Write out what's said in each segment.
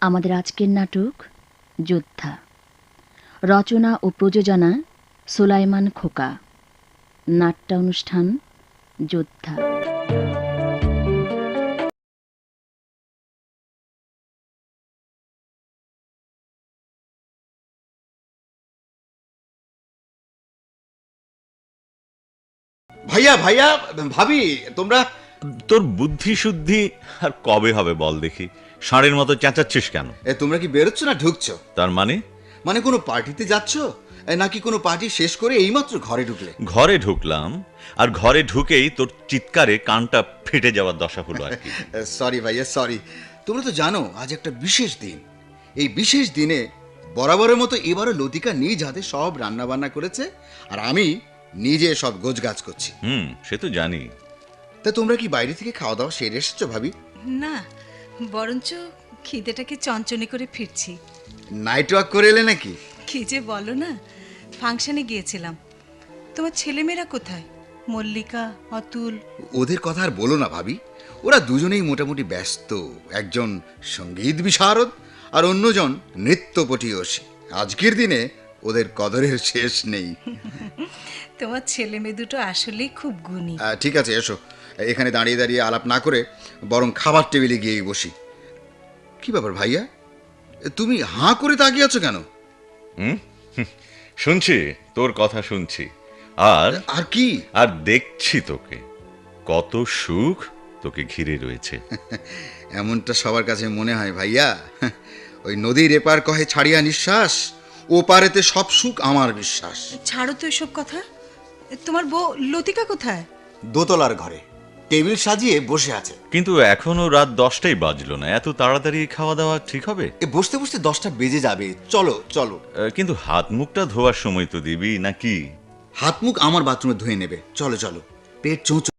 আমাদের আজকের নাটক যোদ্ধা। রচনা ও প্রযোজনা সুলাইমান খোকা। নাট্যানুষ্ঠান যোদ্ধা। ভাইয়া ভাইয়া ভাবি তোমরা তোর বুদ্ধি শুদ্ধি আর কবে হবে বল দেখি? ষাঁড়ের মতো চেঁচাচ্ছিস কেন? তোমরা কি বেরোচ্ছ না ঢুকছো? তার মানে মানে কোনো পার্টিতে যাচ্ছ নাকি কোনো পার্টি শেষ করে এইমাত্র ঘরে ঢুকলে? ঘরে ঢুকলাম, আর ঘরে ঢুকেই তোর চিৎকারে কানটা ফেটে যাওয়ার দশা হলো আর কি। সরি ভাইয়া সরি। তোমরা তো জানো আজ একটা বিশেষ দিন। এই বিশেষ দিনে বরাবরের মতো এবারও লতিকা নিজ হাতে সব রান্না বান্না করেছে, আর আমি নিজে সব গোছগাছ করছি। সে তো জানি। তা তোমরা কি বাইরে থেকে খাওয়া দাওয়া সেরে এসেছো ভাবি? না, বরঞ্চ খিদেটাকে চঞ্চনে করে ফিরছি। নাইট ওয়াক করে এলে নাকি? কি যে বলো না, ফাংশনে গিয়েছিলাম। তোমার ছেলেমেয়েরা কোথায়? মল্লিকা, অতুল? ওদের কথা আর বলো না ভাবি। ওরা দুজনেই মোটামুটি ব্যস্ত। একজন সঙ্গীত বিশারদ আর অন্যজন নৃত্যপটীয়সী। আজকের দিনে ওদের কদরের শেষ নেই। তোমার ছেলে মেয়ে দুটো আসলেই খুব গুণী। ঠিক আছে, এসো। এখানে দাঁড়িয়ে দাঁড়িয়ে আলাপ না করে বরং খাবার টেবিলে গিয়েই বসি। কি ব্যাপার ভাইয়া, তুমি হাঁ করে তাকিয়ে আছো কেন? শুনছি, তোর কথা শুনছি। আর আর কি? আর দেখছি তোকে, কত সুখ তোকে ঘিরে রয়েছে। এমনটা সবার কাছে মনে হয় ভাইয়া। ওই নদীর এপার কহে ছাড়িয়া নিঃশ্বাস, ও পারেতে সব সুখ আমার বিশ্বাস। ছাড়ো তো এসব কথা। তোমার বউ লতিকা কোথায়? দোতলার ঘরে টেবিল সাজিয়ে বসে আছে। কিন্তু এখনো রাত 10টাই বাজলো না, এত তাড়াতাড়ি খাওয়া দাওয়া ঠিক হবে? বসতে বসতে 10টা বেজে যাবে। চলো চলো। কিন্তু হাত মুখটা ধোয়ার সময় তো দিবি নাকি? হাত মুখ আমার বাথরুমে ধুয়ে নেবে। চলো চলো। পেট চোঁচো।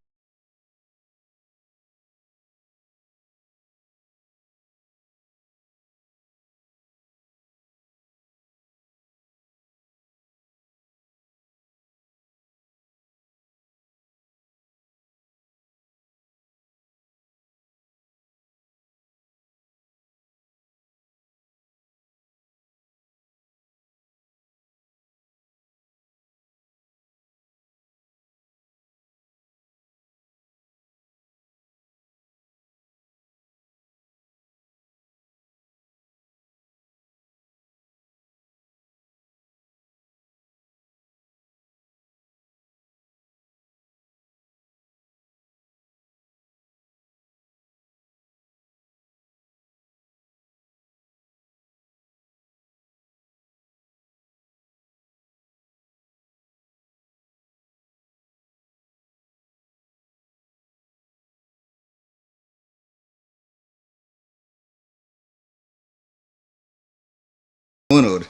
মনোর,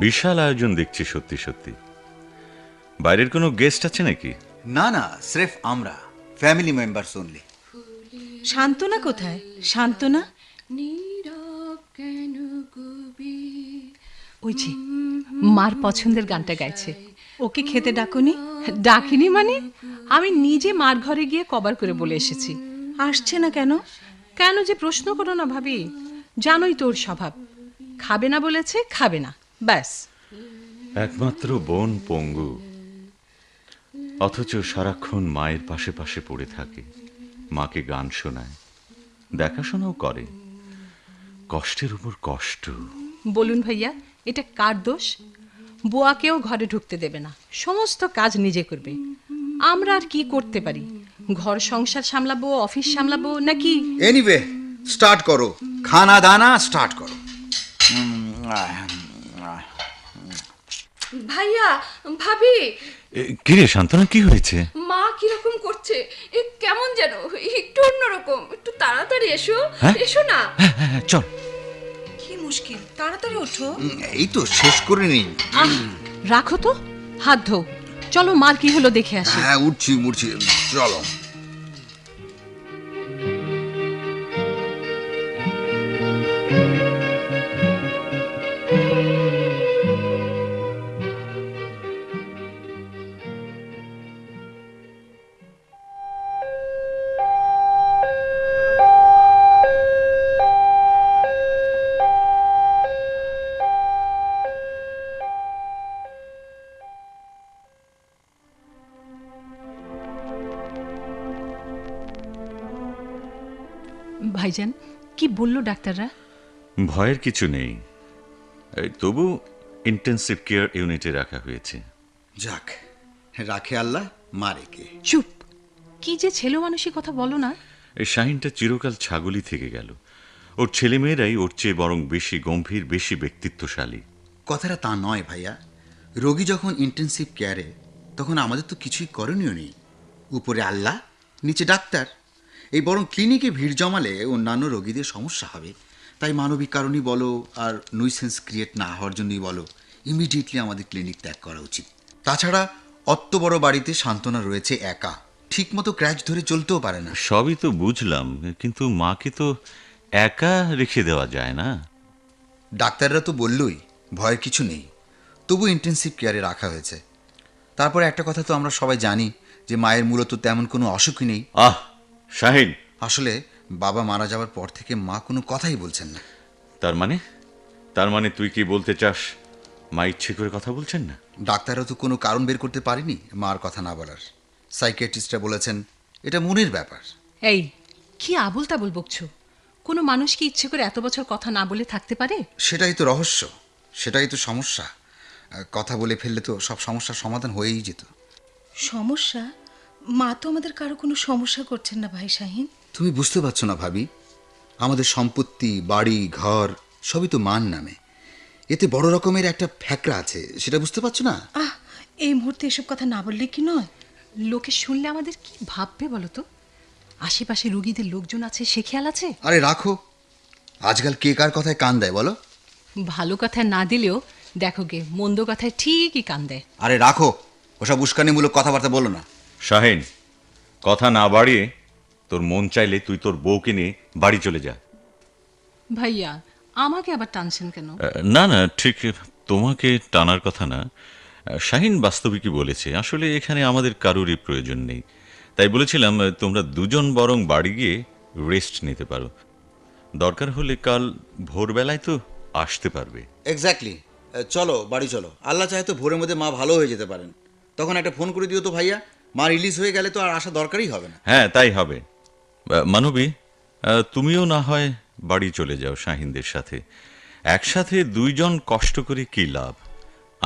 বিশাল আয়োজন দেখছি সত্যি সত্যি। বাইরের কোনো গেস্ট আছে নাকি? না না, স্রেফ আমরা, ফ্যামিলি মেম্বারস অনলি। শান্তনা কোথায়? শান্তনা ওই যে মার পছন্দের গানটা গাইছে। ওকে খেতে ডাকুনি? ডাকিনি মানে? আমি নিজে মার ঘরে গিয়ে কবার করে বলে এসেছি। আসছে না কেন? কেন যে প্রশ্ন করো না ভাবি, জানোই তোর স্বভাব। খাবে না বলেছে, খাবে না, ব্যাস। একমাত্র বোন পঙ্গু, অথচ সারাক্ষণ মায়ের পাশে পাশে পড়ে থাকে, মাকে গান শোনায়, দেখাশোনাও করে। কষ্টের উপর কষ্ট। বলুন ভাইয়া, এটা কার দোষ? বুয়াকেও ঘরে ঢুকতে দেবে না, সমস্ত কাজ নিজে করবে। আমরা আর কি করতে পারি? ঘর সংসার সামলাবো, অফিস সামলাবো নাকি? এনিওয়ে, স্টার্ট করো। খানা দানা স্টার্ট করো। ভাইয়া, ভাবি, কিরে শান্তনা, কি হয়েছে? মা কিরকম করছে? কেমন যেন, একটু অন্যরকম। একটু তাড়াতাড়ি এসো। হ্যাঁ? এসো না। হ্যাঁ, চল। কি মুশকিল, তাড়াতাড়ি ওঠো। এই তো শেষ করে নিই। রাখো তো, হাত ধো। চলো মার কি হলো দেখে আসি। হ্যাঁ, উঠছি উঠছি, চলো। ভাইজান, কি বললো ডাক্তাররা? ভয়ের কিছু নেই, তবু ইন্টেন্সিভ কেয়ার ইউনিটে রাখা হয়েছে। যাক, রাখে আল্লাহ, মারে কে। চুপ! কি যে ছেলে মানুষই কথা বলো না। এই শাহিনটা চিরকাল ছাগলই থেকে গেল। ওর ছেলেমেয়েরাই ওর চেয়ে বরং বেশি গম্ভীর, বেশি ব্যক্তিত্বশালী। কথাটা তা নয় ভাইয়া। রোগী যখন ইন্টেন্সিভ কেয়ারে, তখন আমাদের তো কিছুই করণীয় নেই। উপরে আল্লাহ, নিচে ডাক্তার। এই বরং ক্লিনিকে ভিড় জমালে অন্যান্য রোগীদের সমস্যা হবে। তাই মানবিক কারণই বলো আর নুইসেন্স ক্রিয়েট না হওয়ার জন্যই বলো, ইমিডিয়েটলি আমাদের ক্লিনিক ত্যাগ করা উচিত। তাছাড়া অত বড় বাড়িতে সান্ত্বনা রয়েছে একা, ঠিক মতো ক্র্যাচ ধরে চলতেও পারে না। সবই তো বুঝলাম, কিন্তু মাকে তো একা রেখে দেওয়া যায় না। ডাক্তাররা তো বললই ভয়ের কিছু নেই, তবু ইন্টেন্সিভ কেয়ারে রাখা হয়েছে। তারপরে একটা কথা তো আমরা সবাই জানি যে মায়ের মূলত তেমন কোনো অসুখই নেই। আহ শাহিন, আসলে বাবা মারা যাওয়ার পর থেকে মা কোনো কথাই বলছেন না। তার মানে তুই কি বলতে চাস মা ইচ্ছে করে কথা বলছেন না? ডাক্তাররা তো কোনো কারণ বের করতে পারেনি মার কথা না বলার। সাইকিয়াট্রিস্টরা বলেছেন এটা মনের ব্যাপার। এই, কি আবল তাবল বকছো? কোনো মানুষ কি ইচ্ছে করে এত বছর কথা না বলে থাকতে পারে? সেটাই তো রহস্য, সেটাই তো সমস্যা। কথা বলে ফেললে তো সব সমস্যার সমাধান হয়েই যেত। সমস্যা? মা তো আমাদের কারো কোনো সমস্যা করছেন না ভাই শাহিন। তুমি বুঝতে পারছো না ভাবি, আমাদের সম্পত্তি, বাড়ি, ঘর সবই তো মান নামে। এতে বড় রকমের একটা ফ্যাকরা আছে, সেটা বুঝতে পারছো না? এই মুহূর্তে এসব কথা না বললে কি নয়? লোকে শুনলে আমাদের কি ভাববে বলো তো? আশেপাশে রোগীদের লোকজন আছে, সে খেয়াল আছে? আরে রাখো, আজকাল কে কার কথায় কান দেয় বলো? ভালো কথায় না দিলেও দেখো গে, মন্দ কথায় ঠিকই কান দেয়। আরে রাখো, ওসব উস্কানিমূলক কথাবার্তা বলো না। শাহিন, কথা না বাড়িয়ে তোর মন চাইলে তুই তোর বউকে নিয়ে বাড়ি চলে যা। ভাইয়া, আমাকে আবার টানছেন কেন? না না, ঠিক তোমাকে টানার কথা না। শাহিন বাস্তবিকই বলেছে, আসলে এখানে আমাদের কারোরই প্রয়োজন নেই। তাই বলেছিলাম তোমরা দুজন বরং বাড়ি গিয়ে রেস্ট নিতে পারো। দরকার হলে কাল ভোরবেলায় তো আসতে পারবে। এক্স্যাক্টলি, চলো বাড়ি চলো। আল্লাহ চাহে তো ভোরের মধ্যে মা ভালো হয়ে যেতে পারেন, তখন একটা ফোন করে দিও তো ভাইয়া। মা রিলিজ হয়ে গেলে তো আর আসা দরকারই হবে না। হ্যাঁ, তাই হবে। মানবী, তুমিও না হয় বাড়ি চলে যাও শাহিনদের সাথে। একসাথে দুইজন কষ্ট করে কি লাভ?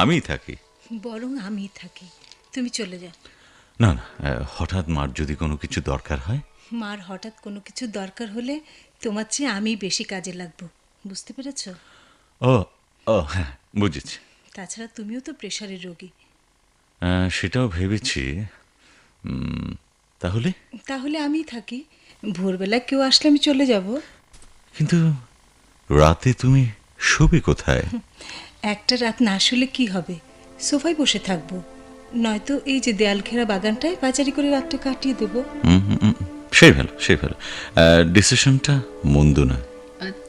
আমিই থাকি। বরং আমি থাকি, তুমি চলে যাও। না না, হঠাৎ মার যদি কোনো কিছু দরকার হয়? মার হঠাৎ কোনো কিছু দরকার হলে তোমার চেয়ে আমি বেশি কাজে লাগবো, বুঝতে পেরেছো? ও ও হ্যাঁ, বুঝেছি। তাছাড়া তুমিও তো প্রেশারের রোগী। সেটাও ভেবেছি। তাহলে তাহলে আমি থাকি, ভোরবেলা কেউ আসলে আমি চলে যাব। কিন্তু রাতে তুমি শোবে কোথায়? একটা রাত না শুলে কি হবে, সোফায় বসে থাকবো, নয়তো এই যে দেয়াল ঘেরা বাগানটায় পাচারি করে রাতটা কাটিয়ে দেবো। সেই ভালো, সেই ভালো। ডিসিশনটা মন্দ না।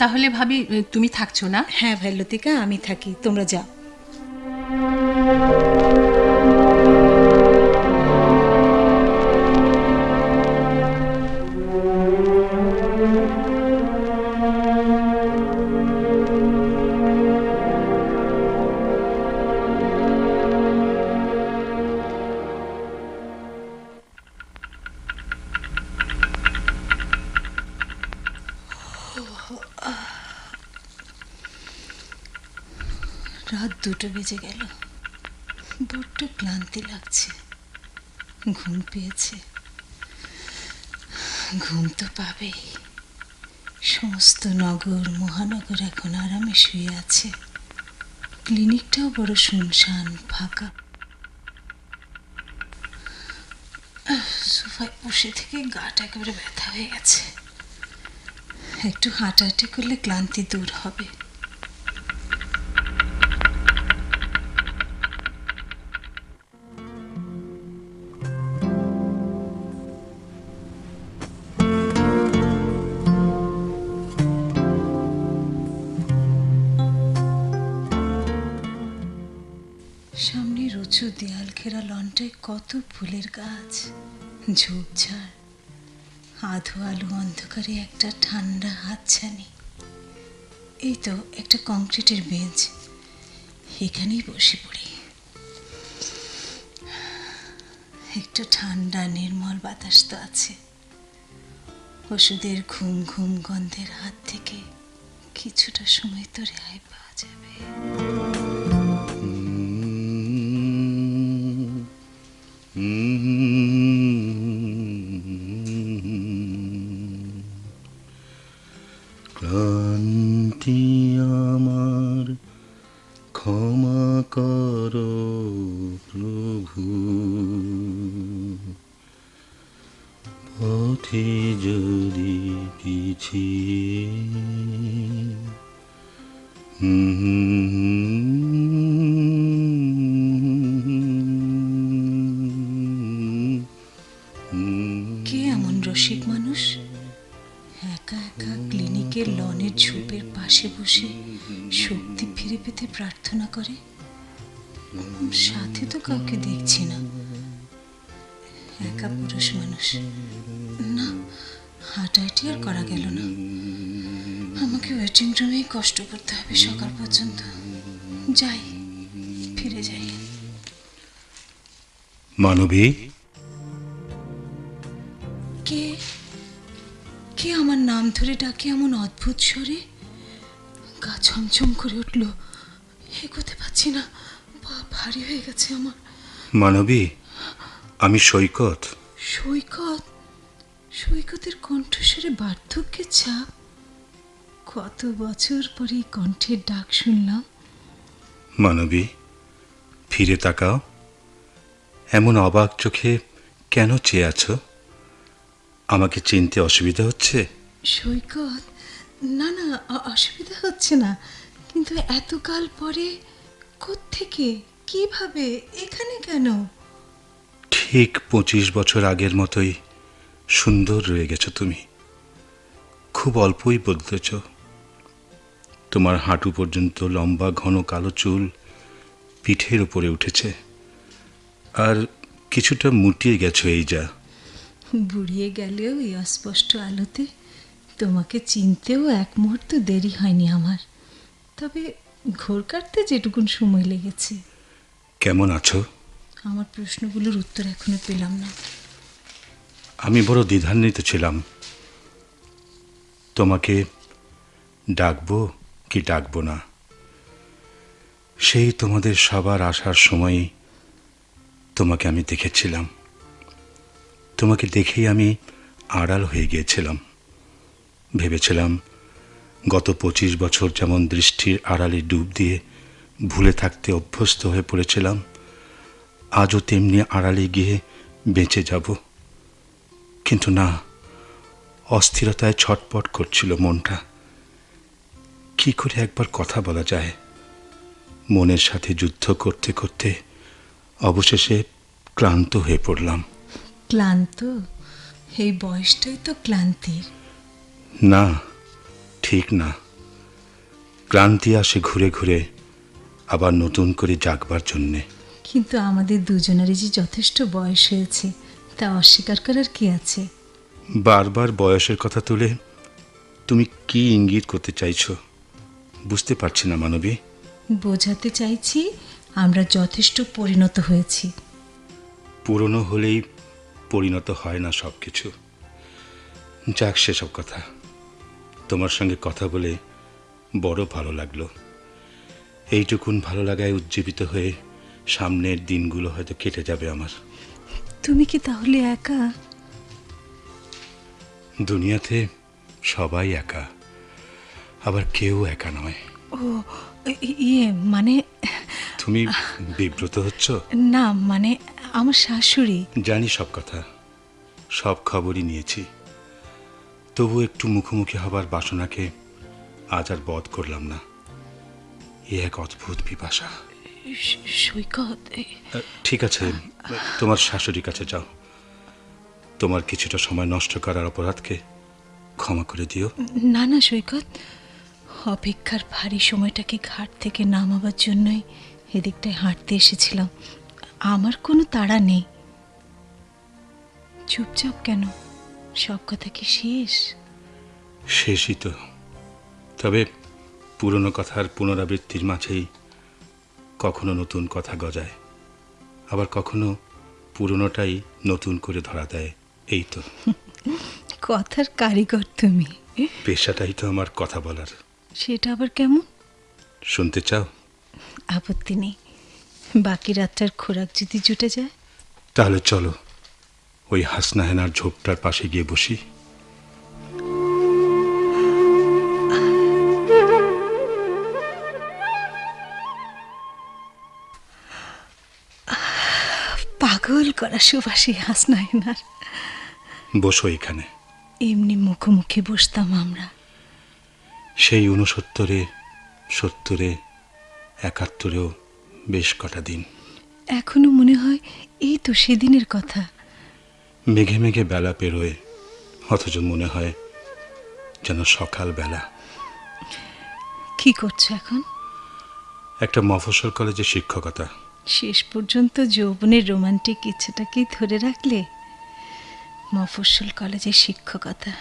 তাহলে ভাবি তুমি থাকছো না? হ্যাঁ ভাই লতিকা, আমি থাকি, তোমরা যাও। রাত 2টো বেজে গেল, বড্ড ক্লান্তি লাগছে, ঘুম পেয়েছে। ঘুম তো পাবেই। সমস্ত নগর মহানগর এখন আরামে শুয়ে আছে, ক্লিনিকটাও বড় শুনশান ফাঁকা। সোফায় বসে থেকে গাটা একেবারে ব্যথা হয়ে গেছে, একটু হাঁটাহাঁটি করলে ক্লান্তি দূর হবে। সামনের উঁচু দেয়াল ঘেরা লনটায় কত ফুলের গাছ, ঝোপঝাড়, আধো আলো অন্ধকারে একটা ঠান্ডা হাতছানি। এই তো একটা কংক্রিটের বেঞ্চ, এখানেই বসে পড়ি। একটু ঠান্ডা নির্মল বাতাস তো আছে। ওষুধের ঘুম ঘুম গন্ধের হাত থেকে কিছুটা সময় তো রেহাই পাওয়া যাবে। ক্লান্তি আমার ক্ষমা করো প্রভু, পথে যদি পিছিয়ে কে এমন রসিক মানুষ একা একা ক্লিনিকের লনের ঝোপের পাশে বসে শক্তি ফিরে পেতে প্রার্থনা করে? সাথে তো কাউকে দেখছি না। একা পুরুষ মানুষ, না হাঁটাহাঁটি আর করা গেল না। আমাকে ওয়েটিং রুমেই কষ্ট করতে হবে সকাল পর্যন্ত। যাই, ফিরে যাই। মানবী, কে কে আমার নাম ধরে ডাকে এমন অদ্ভুত স্বরে? গা ছমছম করে উঠল, এগোতে পারছি না, পা ভারী হয়ে গেছে আমার। মানবী, আমি সৈকত। সৈকত? সৈকতের কণ্ঠস্বরে বার্ধক্যের ছাপ। কত বছর পরে এই কণ্ঠের ডাক শুনলাম। মানবী, ফিরে তাকাও। এমন অবাক চোখে কেন চেয়ে আছো? আমাকে চিনতে অসুবিধা হচ্ছে? সৈকত, না না, অসুবিধা হচ্ছে না, কিন্তু এতকাল পরে কোত্থেকে, কিভাবে, এখানে কেন? ঠিক 25 বছর আগের মতোই সুন্দর রয়ে গেছো তুমি। খুব অল্পই বদলেছ। তোমার হাঁটু পর্যন্ত লম্বা ঘন কালো চুল পিঠের উপরে উঠেছে, আর কিছুটা মুটিয়ে গেছো এই যা। বুড়িয়ে গেলেও এই অস্পষ্ট আলোতে তোমাকে চিনতেও এক মুহূর্ত দেরি হয়নি আমার। তবে ঘোর কাটতে যেটুকুন সময় লেগেছে। কেমন আছো? আমার প্রশ্নগুলোর উত্তর এখনো পেলাম না। আমি বড় দ্বিধান্বিত ছিলাম। তোমাকে ডাকবো কি ডাকবো না। সেই তোমাদের সবার আসার সময়ই তোমাকে আমি দেখেছিলাম। তোমাকে দেখেই আমি আড়াল হয়ে গিয়েছিলাম। ভেবেছিলাম গত 25 বছর যেমন দৃষ্টির আড়ালে ডুব দিয়ে ভুলে থাকতে অভ্যস্ত হয়ে পড়েছিলাম, আজও তেমনি আড়ালে গিয়ে বেঁচে যাব। কিন্তু না, অস্থিরতায় ছটপট করছিল মনটা। কি করে একবার কথা বলা যায়? মনের সাথে যুদ্ধ করতে করতে অবশেষে ক্লান্ত হয়ে পড়লাম। ক্লান্ত? এই বয়সটাই তো ক্লান্তির। না, ঠিক না। ক্লান্তি আসে ঘুরে ঘুরে, আবার নতুন করে জাগবার জন্যে। কিন্তু আমাদের দুজনেরই যে যথেষ্ট বয়স হয়েছে, তা অস্বীকার করার কি আছে? বারবার বয়সের কথা তুলে তুমি কি ইঙ্গিত করতে চাইছো বুঝতে পারছি না মানবী। বোঝাতে চাইছি আমরা যথেষ্ট পরিণত হয়েছি। পুরনো হলেই পরিণত হয় না সব কিছু। যাক, সেসব কথা। তোমার সঙ্গে কথা বলে বড় ভালো লাগলো। এইটুকুন ভালো লাগায় উজ্জীবিত হয়ে সামনের দিনগুলো হয়তো কেটে যাবে আমার। তুমি কি তাহলে একা? দুনিয়াতে সবাই একা, আবার কেউ একা নয়। ও ইয়ে, মানে তুমি বিব্রত হচ্ছ? না, মানে আমার শাশুড়ি। জানি সব কথা, সব খবরই নিয়েছি। তবু একটু মুখোমুখি হবার বাসনাকে আজ আর বধ করলাম না। এ এক অদ্ভুত পিপাসা। সৈকত, ঠিক আছে, তোমার শাশুড়ির কাছে যাও। তোমার কিছুটা সময় নষ্ট করার অপরাধকে ক্ষমা করে দিও। না না সৈকত, অপেক্ষার ভারী সময়টাকে ঘাট থেকে নামাবার জন্যই এদিকটায় হাঁটতে এসেছিলাম। আমার কোনো তাড়া নেই। চুপচাপ কেন? সব কথা কি শেষ? শেষই তো। তবে পুরনো কথার পুনরাবৃত্তির মাঝেই কখনো নতুন কথা গজায়, আবার কখনো পুরনোটাই নতুন করে ধরা দেয়। এই তো। কথার কারিগর তুমি। পেশাটাই তো আমার কথা বলার। সেটা আবার কেমন? শুনতে চাও? আপত্তি নেই। বাকি রাতটার খোরাক যদি জুটে যায়। তাহলে চলো ওই হাসনাহেনার ঝোপটার পাশে গিয়ে বসি। পাগল করা সুবাসী হাসনাহেনার। বসো এখানে। এমনি মুখোমুখি বসতাম আমরা। সেই 69, 70, 71-এও বেশ কটা দিন। এখনো মনে হয় এই তো সেদিনের কথা। মেঘে মেঘে বেলা পেরোয়, অথচ মনে হয় যেন সকাল বেলা। কি করছো এখন? একটা মফস্বল কলেজে শিক্ষকতা। শেষ পর্যন্ত যৌবনের রোমান্টিক ইচ্ছেটাকেই ধরে রাখলে। মফস্বল কলেজে শিক্ষকতা।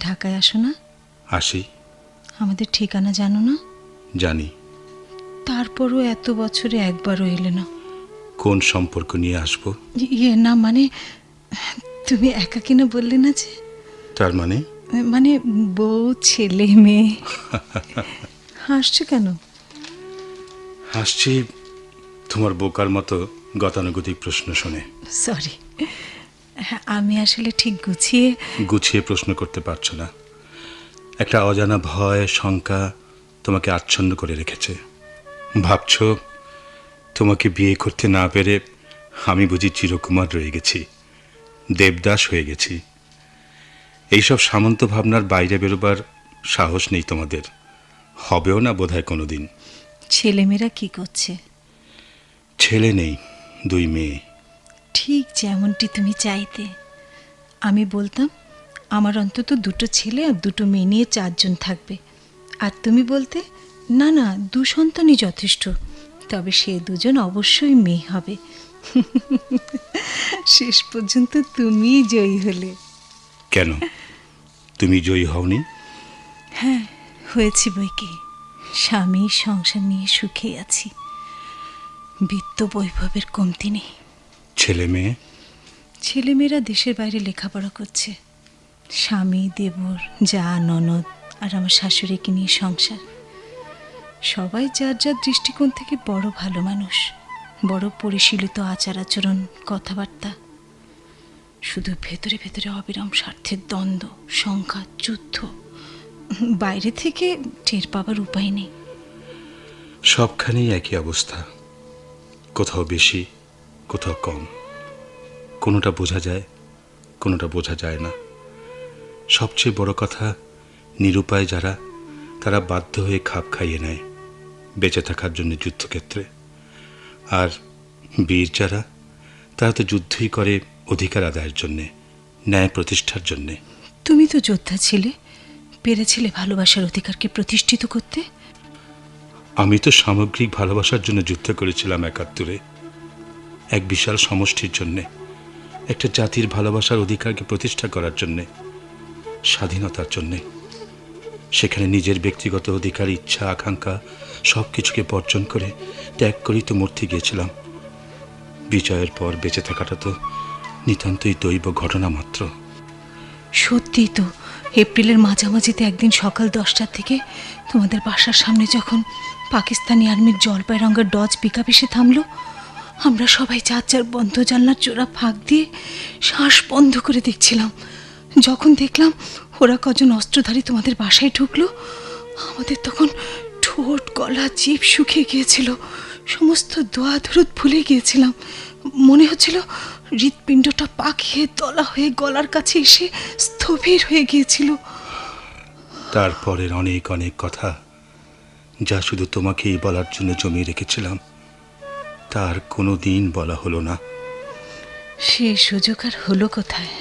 ঢাকায় আসো না? আসি। আমাদের ঠিকানা জানো না? জানি। তারপরও এত বছরে একবারও এলে না। কোন সম্পর্ক নিয়ে আসবো? ইয়ে না, মানে তুমি একা কিনা বললে না যে? তার মানে? মানে বউ, ছেলে, মেয়ে। হাসছো কেন? হাসছি তোমার বোকার মতো গতানুগতিক প্রশ্ন শুনে। সরি, আমি আসলে ঠিক গুছিয়ে প্রশ্ন করতে পারছো না। একটা অজানা ভয়, শঙ্কা তোমাকে আচ্ছন্ন করে রেখেছে। ভাবছো তোমাকে বিয়ে করতে না পেরে আমি বুঝি চিরকুমার রয়ে গেছি, দেবদাস হয়ে গেছি। এইসব সামন্ত ভাবনার বাইরে বেরোবার সাহস নেই তোমাদের, হবেও না বোধহয় কোনোদিন। ছেলেমেয়েরা কি করছে? ছেলে নেই, 2 মেয়ে। ঠিক যেমনটি তুমি চাইতে। আমি বলতাম আমার অন্তত 2 ছেলে আর 2 মেয়ে নিয়ে 4 জন থাকবে। আর তুমি বলতে না না, 2 সন্তানই যথেষ্ট, তবে সে 2 জন অবশ্যই মেয়ে হবে। শেষ পর্যন্ত তুমিই জয়ী হলে। কেন, তুমি জয়ী হওনি? হ্যাঁ, হয়েছি বইকি। স্বামী সংসার নিয়ে সুখে আছি। বিত্ত বৈভবের কমতি নেই। ছেলে মেয়ে? ছেলেমেয়েরা দেশের বাইরে লেখাপড়া করছে। স্বামী, দেবর, যা, ননদ আর আমার শাশুড়িকে নিয়ে সংসার। সবাই যার যার দৃষ্টিকোণ থেকে বড় ভালো মানুষ, বড় পরিশীলিত আচার আচরণ, কথাবার্তা। শুধু ভেতরে ভেতরে অবিরাম স্বার্থের দ্বন্দ্ব, সংঘাত, যুদ্ধ। বাইরে থেকে টের পাবার উপায় নেই। সবখানেই একই অবস্থা, কোথাও বেশি, কোথাও কম। কোনোটা বোঝা যায়, কোনোটা বোঝা যায় না। সবচেয়ে বড় কথা, নিরুপায় যারা, তারা বাধ্য হয়ে খাপ খাইয়ে নেয় বেঁচে থাকার জন্য যুদ্ধক্ষেত্রে। আর বীর যারা, তারা তো যুদ্ধই করে অধিকার আদায়ের জন্যে, ন্যায় প্রতিষ্ঠার জন্যে। তুমি তো যোদ্ধা ছিলে, পেরেছিলে ভালোবাসার অধিকারকে প্রতিষ্ঠিত করতে। আমি তো সামগ্রিক ভালোবাসার জন্য যুদ্ধ করেছিলাম 71-এ, এক বিশাল সমষ্টির জন্যে, একটা জাতির ভালোবাসার অধিকারকে প্রতিষ্ঠা করার জন্যে, স্বাধীনতার জন্যে। সেখানে নিজের ব্যক্তিগত অধিকার, ইচ্ছা, আকাঙ্ক্ষা সব কিছুকে বর্জন করে ত্যাগ করেই তো মূর্তি গিয়েছিলাম। বিজয়ের পর বেঁচে থাকাটা তো নিতান্তই দৈব ঘটনা মাত্র। সত্যিই তো, এপ্রিলের মাঝামাঝিতে একদিন সকাল 10টার থেকে তোমাদের বাসার সামনে যখন পাকিস্তানি আর্মির জলপাই রঙের ডজ পিকআপ এসে থামলো, আমরা সবাই যার যার বন্ধ জানলার চোরা ফাঁক দিয়ে শ্বাস বন্ধ করে দেখছিলাম। যখন দেখলাম ওরা কজন অস্ত্রধারী তোমাদের বাসায় ঢুকলো, আমাদের তখন ঠোঁট, গলা, জিভ শুকিয়ে গিয়েছিল। সমস্ত দোয়া দরুদ ভুলে গিয়েছিলাম। মনে হচ্ছিল হৃৎপিণ্ডটা পাকিয়ে দলা হয়ে গলার কাছে এসে স্থবির হয়ে গিয়েছিল। তারপরের অনেক অনেক কথা, যা শুধু তোমাকেই বলার জন্য জমিয়ে রেখেছিলাম, তার কোনো দিন বলা হলো না। সে সুযোগ আর হলো কোথায়?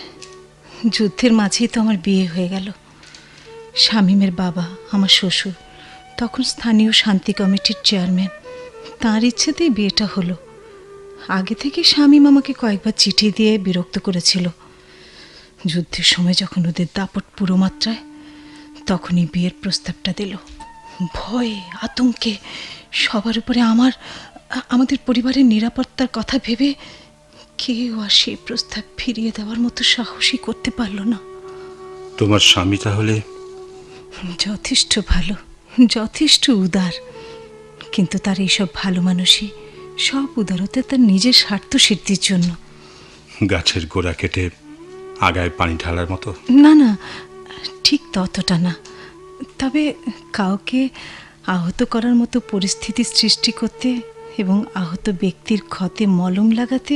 যুদ্ধের মাঝেই তো আমার বিয়ে হয়ে গেল। শামীমের বাবা, আমার শ্বশুর, তখন স্থানীয় শান্তি কমিটির চেয়ারম্যান। তাঁর ইচ্ছেতেই বিয়েটা হলো। আগে থেকে শামীম আমাকে কয়েকবার চিঠি দিয়ে বিরক্ত করেছিল। যুদ্ধের সময় যখন ওদের দাপট পুরো মাত্রায়, তখনই বিয়ের প্রস্তাবটা দিল। ভয়ে, আতঙ্কে, সবার উপরে আমাদের পরিবারের নিরাপত্তার কথা ভেবে কেউ আর সেই প্রস্তাব ফিরিয়ে দেওয়ার মতো সাহসই করতে পারল না। তোমার স্বামী তাহলে? যথেষ্ট ভালো, যথেষ্ট উদার, কিন্তু তার এইসব ভালো মানুষই সব উদারতা তার নিজের স্বার্থ সিদ্ধির জন্য। গাছের গোড়া কেটে আগায় পানি ঢালার মতো? না না, ঠিক ততটা না, তবে কাউকে আহত করার মতো পরিস্থিতি সৃষ্টি করতে এবং আহত ব্যক্তির ক্ষতে মলম লাগাতে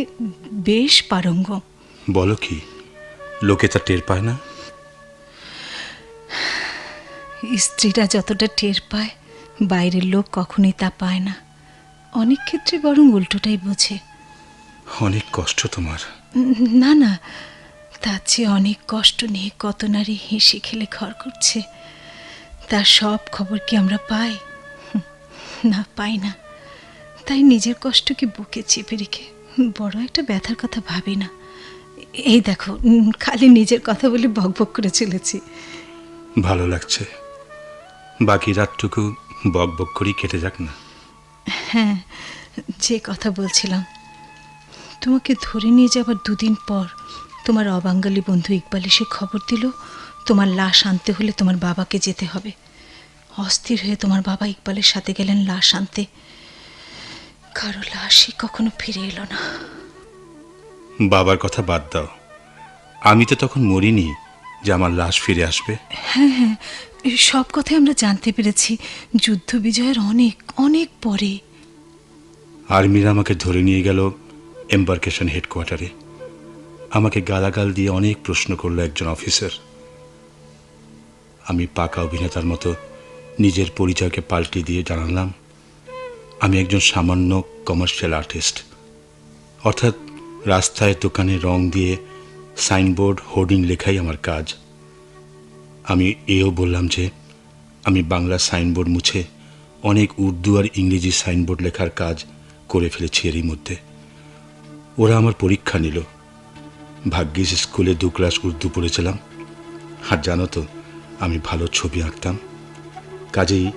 বেশ পারঙ্গম। বলো কি, লোকে তা টের পায় না? স্ত্রীরা যতটা টের পায় বাইরের লোক কখনোই তা পায় না, অনেক ক্ষেত্রে বরং উল্টোটাই বোঝে। অনেক কষ্ট তোমার। না না, তার চেয়ে অনেক কষ্ট নিয়ে কত নারী হেসে খেলে ঘর করছে, তার সব খবর কি আমরা পাই? না, পাই না। তাই নিজের কষ্টকে বুকে চেপে রেখে বড় একটা ব্যথার কথা ভাবি না। এই দেখো, খালি নিজের কথা বলে বকবক করে চলেছি। ভালো লাগছে, বাকি রাতটুকু বক বক করেই কেটে যাক না। হ্যাঁ, যে কথা বলছিলাম, তোমাকে ধরে নিয়ে যাবার দুদিন পর তোমার অবাঙ্গালি বন্ধু ইকবাল এসে খবর দিল তোমার লাশ আনতে হলে তোমার বাবাকে যেতে হবে। অস্থির হয়ে তোমার বাবা ইকবালের সাথে গেলেন লাশ আনতে। কারো লাশই কখনো ফিরে এলো না। বাবার কথা বাদ দাও, আমি তো তখন মরিনি যে আমার লাশ ফিরে আসবে। হ্যাঁ হ্যাঁ, সব কথাই আমরা জানতে পেরেছি যুদ্ধ বিজয়ের অনেক অনেক পরে। আর্মিরা আমাকে ধরে নিয়ে গেল এম্বার্কেশন হেডকোয়ার্টারে। আমাকে গালাগাল দিয়ে অনেক প্রশ্ন করলো একজন অফিসার। আমি পাকা অভিনেতার মতো নিজের পরিচয়কে পাল্টে দিয়ে জানালাম আমি একজন সামান্য কমার্শিয়াল আর্টিস্ট, অর্থাৎ রাস্তায় দোকানে রং দিয়ে সাইনবোর্ড হোর্ডিং লেখাই আমার কাজ। আমি এও বললাম যে আমি বাংলা সাইনবোর্ড মুছে অনেক উর্দু আর ইংরেজি সাইনবোর্ড লেখার কাজ করে ফেলেছি এরই মধ্যে। ওরা আমার পরীক্ষা নিল। ভাগ্যিস স্কুলে 2 ক্লাস উর্দু পড়েছিলাম, আর জানো তো আমি ভালো ছবি আঁকতাম। কাজেই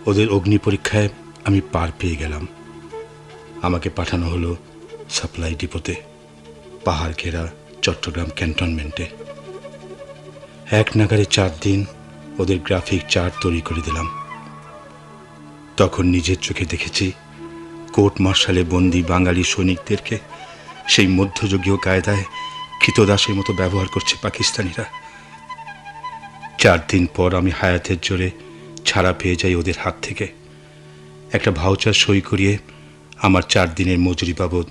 ওদের অগ্নি পরীক্ষায় আমি পার পেয়ে গেলাম। আমাকে পাঠানো হলো সাপ্লাই ডিপোতে, পাহাড় ঘেরা চট্টগ্রাম ক্যান্টনমেন্টে। এক নাগারে 4 দিন ওদের গ্রাফিক চার্ট তৈরি করে দিলাম। তখন নিজের চোখে দেখেছি কোর্ট মার্শালে বন্দি বাঙালি সৈনিকদেরকে সেই মধ্যযুগীয় কায়দায় কৃতদাসের মতো ব্যবহার করছে পাকিস্তানিরা। 4 দিন পর আমি হায়াতের জোরে ছাড়া পেয়ে যাই ওদের হাত থেকে। একটা ভাউচার সই করিয়ে আমার 4 দিনের মজুরি বাবদ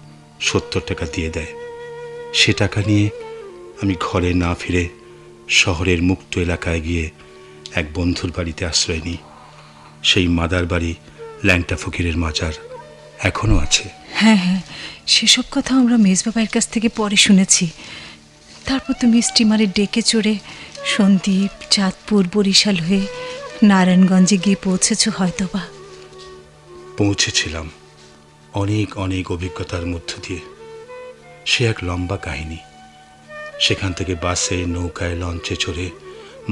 70 টাকা দিয়ে দেয়। সে টাকা নিয়ে আমি ঘরে না ফিরে শহরের মুক্ত এলাকায় গিয়ে এক বন্ধুর বাড়িতে আশ্রয় নিই। সেই মাদার বাড়ি ল্যাংটা ফকিরের মাজার এখনো আছে। হ্যাঁ হ্যাঁ, সেসব কথা আমরা মেজবাবাইয়ের কাছ থেকে পরে শুনেছি। তারপর তুমি স্টিমারে ডেকে চড়ে সন্দ্বীপ, চাঁদপুর, বরিশাল হয়ে নারায়ণগঞ্জে গিয়ে পৌঁছেছো হয়তোবা। পৌঁছেছিলাম অনেক অনেক অভিজ্ঞতার মধ্য দিয়ে। সে এক লম্বা কাহিনী। সেখান থেকে বাসে, নৌকায়, লঞ্চে চড়ে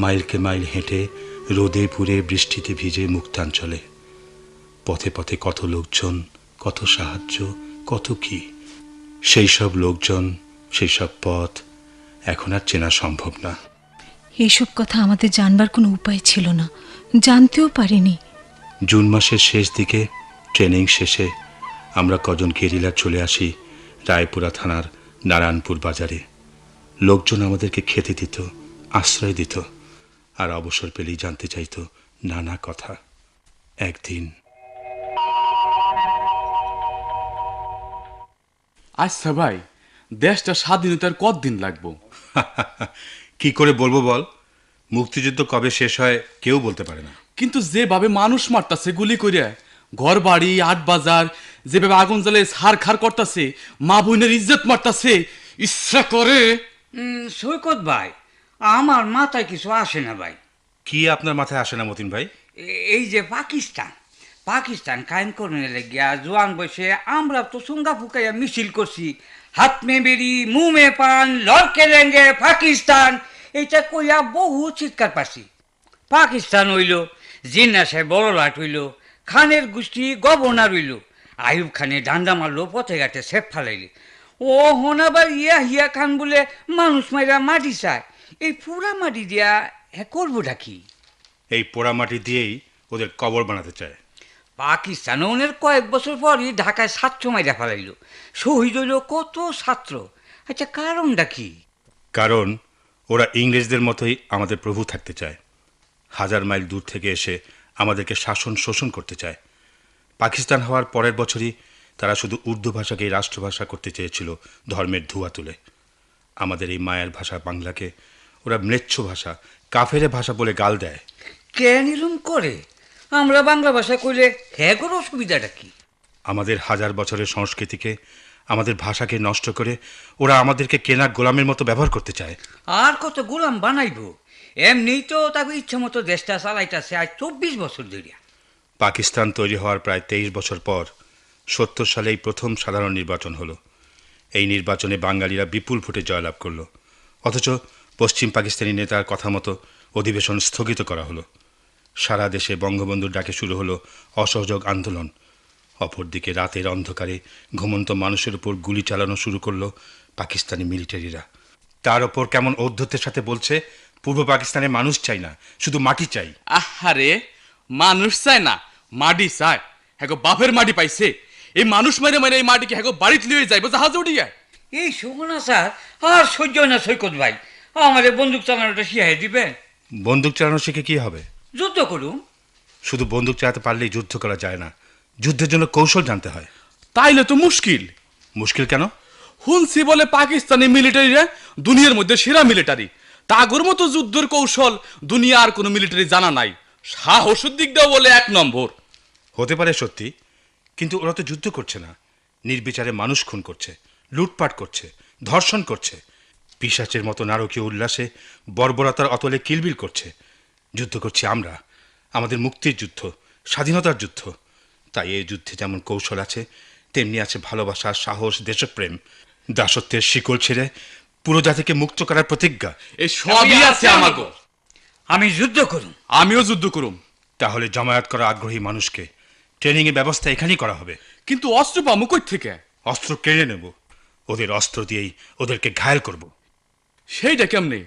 মাইলকে মাইল হেঁটে রোদে পুড়ে বৃষ্টিতে ভিজে মুক্তাঞ্চলে। পথে পথে কত লোকজন, কত সাহায্য, কত কি। সেই সব লোকজন, সেই সব পথ এখন আর চেনা সম্ভব না। এইসব কথা আমাদের জানবার কোনো উপায় ছিল না, জানতেও পারিনি। জুন মাসের শেষ দিকে ট্রেনিং শেষে আমরা কজন গেরিলা চলে আসি রায়পুরা থানার নারায়ণপুর বাজারে। লোকজন আমাদেরকে খেতে দিত, আশ্রয় দিত, আর অবসর পেলেই জানতে চাইতো নানা কথা। একদিন, আচ্ছা ভাই, দেশটা স্বাধীনতার কতদিন লাগবো? কি করে বলবো বল? মুক্তিযুদ্ধ কবে শেষ হয় কেউ বলতে পারে না। কিন্তু যেভাবে মানুষ মারতাছে গুলি করে, ঘর বাড়ি, আট বাজার, যেভাবে আগুন জ্বালে ছারখার করতেছে, মা বোনের ইজ্জত মারতাছে, ইচ্ছা করে। সৈকত ভাই, আমার মাথায় কিছু আসে না ভাই। কি আপনার মাথায় আসে না মতিন ভাই? এই যে পাকিস্তান কায়েম করে গিয়া জোয়ান বসে আমরা তো সুঙ্গা ফুকাইয়া মিছিল করছি, হাত মে বেরি মুহ মে পান লড়কে লেঙ্গে পাকিস্তান, এইটা কইয়া বহু চিৎকার পাচ্ছি। পাকিস্তান হইল, জিন্না সাহেব বড় লাট হইল, খানের গোষ্ঠী গভর্নর হইল, আইয়ুব খানে ডান্ডা মারলো, পথে ঘাটে সেফ ফালাইলে। ও হন আবার ইয়া হিয়া খান বলে মানুষ মাইরা মাটি চায়। এই পুরা মাটি দিয়া হ্যাঁ করবোটা কি? এই পোড়ামাটি দিয়েই ওদের কবর বানাতে চায়। পাকিস্তান ওনের কয়েক বছর পরই ঢাকায় ছাত্র মাইরা ফেলাইল, শহীদ হইল কত ছাত্র। আচ্ছা কারণটা কি? কারণ ওরা ইংরেজদের মতোই আমাদের প্রভু থাকতে চায়। 1000 মাইল দূর থেকে এসে আমাদেরকে শাসন শোষণ করতে চায়। পাকিস্তান হওয়ার পরের বছরই তারা শুধু উর্দু ভাষাকেই রাষ্ট্রভাষা করতে চেয়েছিল ধর্মের ধোঁয়া তুলে। আমাদের এই মায়ের ভাষা বাংলাকে ওরা ম্লেচ্ছ ভাষা, কাফেরে ভাষা বলে গাল দেয়। কেন এরম করে? আমরা বাংলা ভাষা কইলে হ্যাঁ করে অসুবিধাটা কি? আমাদের 1000 বছরের সংস্কৃতিকে, আমাদের ভাষাকে নষ্ট করে ওরা আমাদেরকে কেনা গোলামের মতো ব্যবহার করতে চায়। আর কত গোলাম বানাইব? এমনিই তো তাকে ইচ্ছে মতো দেশটা চালাইতেছে আজ 24 বছর ধরে। পাকিস্তান তৈরি হওয়ার প্রায় 23 বছর পর 70 সালেই প্রথম সাধারণ নির্বাচন হলো। এই নির্বাচনে বাঙালিরা বিপুল ভোটে জয়লাভ করলো। অথচ পশ্চিম পাকিস্তানি নেতার কথা মতো অধিবেশন স্থগিত করা হলো। সারা দেশে বঙ্গবন্ধুর ডাকে শুরু হলো অসহযোগ আন্দোলন। অপরদিকে রাতের অন্ধকারে ঘুমন্ত মানুষের উপর গুলি চালানো শুরু করলো পাকিস্তানি মিলিটারিরা। তার ওপর কেমন ঔদ্ধত্যের সাথে বলছে, পূর্ব পাকিস্তানে মানুষ চাই না, শুধু মাটি চাই। আহারে, মানুষ চায় না, মাটি চায়। হ্যাঁ বাপের মাটি পাইছে, এই মানুষ মেরে মেরে এই মাটিকে হ্যাঁ বাড়িতে লিয়ে যাইব জাহাজে উঠিয়ে। এই সুমনা স্যার আর সহ্য হয় না সৈকত ভাই, আমাদের বন্দুক চালানোটা শিখাই দিবেন। বন্দুক চালানো শিখে কি হবে? যুদ্ধ করুন। শুধু বন্দুক চালাতে পারলেই যুদ্ধ করা যায় না, যুদ্ধের জন্য কৌশল জানতে হয়। তাইলে তো মুশকিল। মুশকিল কেন? হুনসি বলে পাকিস্তানি মিলিটারিরা দুনিয়ার মধ্যে সেরা মিলিটারি। তাগর মতো যুদ্ধের কৌশল দুনিয়া আর কোনো মিলিটারি জানা নাই। সাহসের দিকটাও বলে 1 নম্বর। হতে পারে সত্যি, কিন্তু ওরা তো যুদ্ধ করছে না, নির্বিচারে মানুষ খুন করছে, লুটপাট করছে, ধর্ষণ করছে, পিশাচের মতো নারকীয় উল্লাসে বর্বরতার অতলে কিলবিল করছে। যুদ্ধ করছি আমরা, আমাদের মুক্তির যুদ্ধ, স্বাধীনতার যুদ্ধ। তাই এই যুদ্ধে যেমন কৌশল আছে, তেমনি আছে ভালোবাসা, সাহস, দেশপ্রেম, দাসত্বের শিকল ছেড়ে পুরো জাতিকে মুক্ত করার প্রতিজ্ঞা। এই সবই আছে আমাগো। আমি যুদ্ধ করুন। আমিও যুদ্ধ করুম। তাহলে জমায়েত করা আগ্রহী মানুষকে ট্রেনিং এর ব্যবস্থা এখানেই করা হবে। কিন্তু অস্ত্র পামু কই থেকে? অস্ত্র কেড়ে নেব, ওদের অস্ত্র দিয়েই ওদেরকে ঘায়েল করব। সেইটা কেমনে?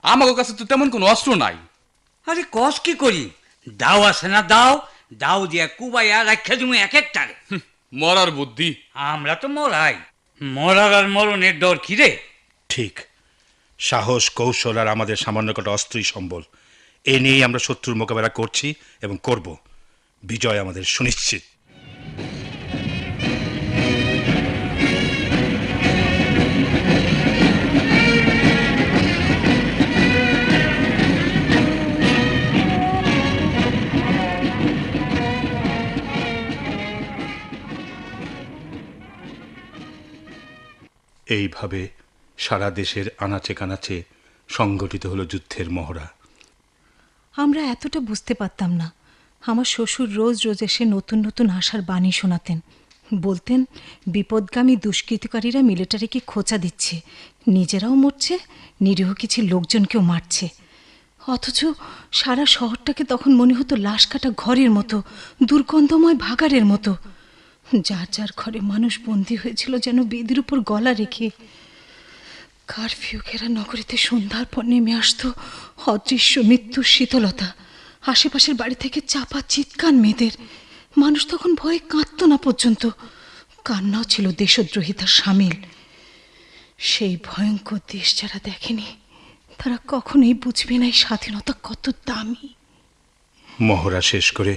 আমাগো কাছে তো তেমন কোনো অস্ত্র নাই। আরে কস কি করি? দাও আছে না, দাও দাও দিয়া কুবাইয়া রাখা তুমি এক একটারে। মরার বুদ্ধি। আমরা তো মরাই, মরার আর মরণের ডর কি রে? ঠিক, সাহস, কৌশল আর আমাদের সামান্য কটা অস্ত্রই সম্বল। এ নিয়েই আমরা শত্রুর মোকাবেলা করছি এবং করব। বিজয় আমাদের সুনিশ্চিত। এইভাবে সারা দেশের আনাচে কানাচে সংগঠিত হলো যুদ্ধের মহড়া। আমরা এতটা বুঝতে পারতাম না। আমার শ্বশুর রোজ রোজ এসে নতুন নতুন আশার বাণী শোনাতেন। বলতেন বিপদগামী দুষ্কৃতকারীরা মিলিটারিকে খোঁচা দিচ্ছে, নিজেরাও মরছে, নিরীহ কিছু লোকজনকেও মারছে। অথচ সারা শহরটাকে তখন মনে হতো লাশ কাটা ঘরের মতো, দুর্গন্ধময় ভাগাড়ের মতো। যার যার ঘরে মানুষ বন্দী হয়েছিল যেন বেদির উপর গলা রেখে। কারফিউ ঘেরা নগরীতে সন্ধ্যার পর নেমে আসতো অদৃশ্য মৃত্যুর শীতলতা। আশেপাশের বাড়ি থেকে চাপা চিৎকার মেয়েদের। মানুষ তখন ভয়ে কাঁদত না পর্যন্ত, কান্নাও ছিল দেশদ্রোহিতার সামিল। সেই ভয়ঙ্কর দেশ যারা দেখেনি তারা কখনোই বুঝবে না এই স্বাধীনতা কত দামি। মহড়া শেষ করে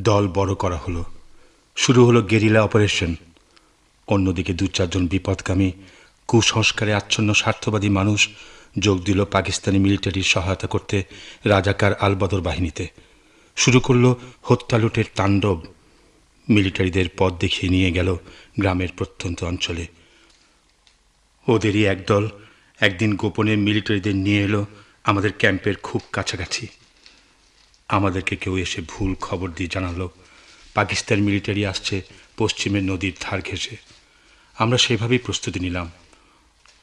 দল বড় করা হলো। শুরু হলো গেরিলা অপারেশন। অন্যদিকে 2-4 জন বিপদগামী কুসংস্কারে আচ্ছন্ন স্বার্থবাদী মানুষ যোগ দিল পাকিস্তানি মিলিটারির সহায়তা করতে রাজাকার আলবদর বাহিনীতে। শুরু করলো হত্যা লুটের তাণ্ডব। মিলিটারিদের পথ দেখিয়ে নিয়ে গেল গ্রামের প্রত্যন্ত অঞ্চলে। ওদেরই একদল একদিন গোপনে মিলিটারিদের নিয়ে এলো আমাদের ক্যাম্পের খুব কাছাকাছি। আমাদেরকে কেউ এসে ভুল খবর দিয়ে জানালো পাকিস্তান মিলিটারি আসছে পশ্চিমের নদীর ধার ঘেঁষে। আমরা সেভাবেই প্রস্তুতি নিলাম।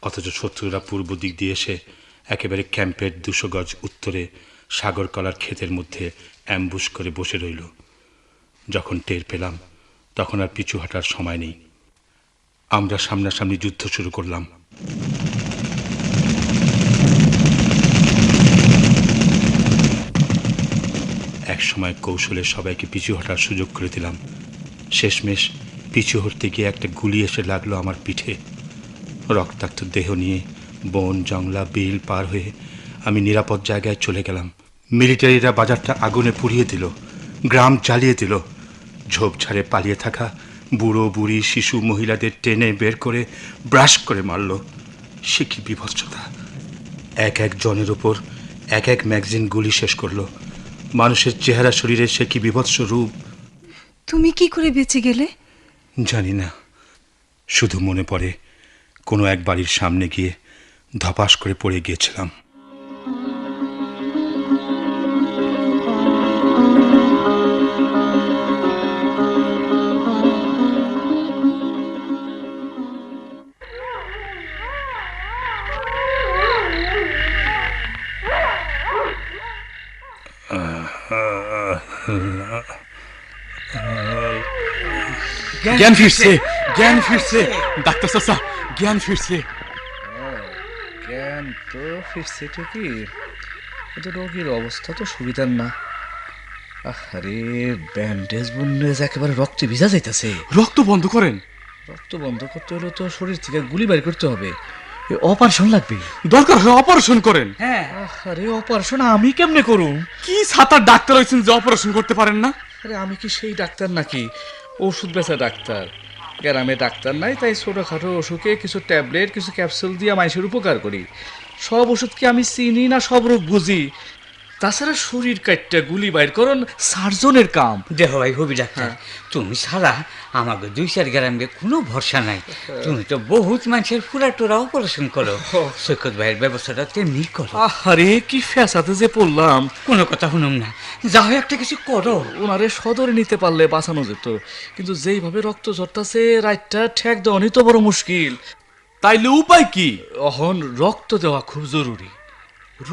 অথচ শত্রুরা পূর্ব দিক দিয়ে এসে একেবারে ক্যাম্পের 200 গজ উত্তরে সাগরকলার ক্ষেতের মধ্যে অ্যাম্বুশ করে বসে রইল। যখন টের পেলাম তখন আর পিছু হাঁটার সময় নেই। আমরা সামনাসামনি যুদ্ধ শুরু করলাম। এক সময় কৌশলে সবাইকে পিছু হটার সুযোগ করে দিলাম। শেষমেশ পিছু হটতে গিয়ে একটা গুলি এসে লাগলো আমার পিঠে। রক্তাক্ত দেহ নিয়ে বন জংলা বিল পার হয়ে আমি নিরাপদ জায়গায় চলে গেলাম। মিলিটারিরা বাজারটা আগুনে পুড়িয়ে দিল, গ্রাম জ্বালিয়ে দিল। ঝোপঝাড়ে পালিয়ে থাকা বুড়ো বুড়ি শিশু মহিলাদের টেনে বের করে ব্রাশ করে মারল। সে কি বিভৎসতা! এক এক জনের উপর এক এক ম্যাগাজিন গুলি শেষ করলো। মানুষের চেহারা শরীরে সে কি বিভৎস রূপ! তুমি কি করে বেঁচে গেলে? জানি না, শুধু মনে পড়ে কোনো এক বাড়ির সামনে গিয়ে ধপাস করে পড়ে গিয়েছিলাম। জ্ঞান ফিরছে, জ্ঞান ফিরছে, ডাক্তার চাচা জ্ঞান ফিরছে। জ্ঞান তো ফিরছে ঠিকই, কিন্তু রোগীর অবস্থা তো সুবিধার না। আরে ব্যান্ডেজ বন্ডেজ একেবারে রক্তে ভিজা যাইতেছে। রক্ত বন্ধ করেন। রক্ত বন্ধ করতে হলে তো শরীর থেকে গুলি বের করতে হবে, অপারেশন লাগবে। দরকার হয় অপারেশন করেন। হ্যাঁ, আরে অপারেশন আমি কেমনে করুম? কি ছাতার ডাক্তার হয়েছেন যে অপারেশন করতে পারেন না? আরে আমি কি সেই ডাক্তার নাকি? ওষুধ বেচা ডাক্তার। গ্রামে ডাক্তার নাই, তাই ছোটোখাটো অসুখে কিছু ট্যাবলেট কিছু ক্যাপসুল দিয়ে মানুষের উপকার করি। সব ওষুধ কি আমি চিনি না সব রোগ বুঝি? তাছাড়া শরীর কাটটা গুলি বাইর করুন সার্জনের কাম। দেহ ভাই হবি ডাক্তার, তুমি ছাড়া আমাকে 2-4 গ্রামে কোনো ভরসা নাই। তুমি তো বহুত মানুষের পুরা টোরা অপারেশন করো, সৈকত ভাইয়ের ব্যবস্থাটা তেমনি করো। আরে কি ফ্যাসাতে যে পড়লাম। কোনো কথা শুনুম না, যা হয় একটা কিছু করো। ওনারে সদরে নিতে পারলে বাঁচানো যেত, কিন্তু যেইভাবে রক্ত ঝরতাছে রাতটা ঠেক দেওয়ানি তো বড় মুশকিল। তাইলে উপায় কি? এখন রক্ত দেওয়া খুব জরুরি।